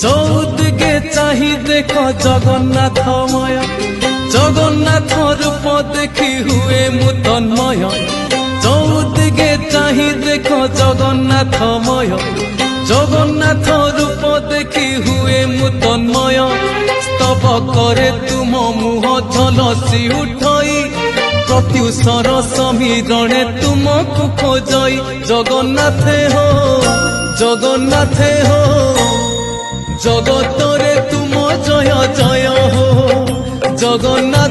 চৌদিকে চাহি দেখ জগন্নাথময়, জগন্নাথ রূপ দেখি হুয়ে মু তন্ময়। চৌদিকে চাহি দেখ জগন্নাথময়, জগন্নাথ রূপ দেখি হুয়ে মু তন্ময়। স্তব করে তুম মুহ ঝলসি উঠই, প্রত্যুষর সমীরণে তুমকু খোঁজই। জগন্নাথে হো, জগন্নাথে হো, জগতরে তুম জয় জয় হো। জগন্নাথ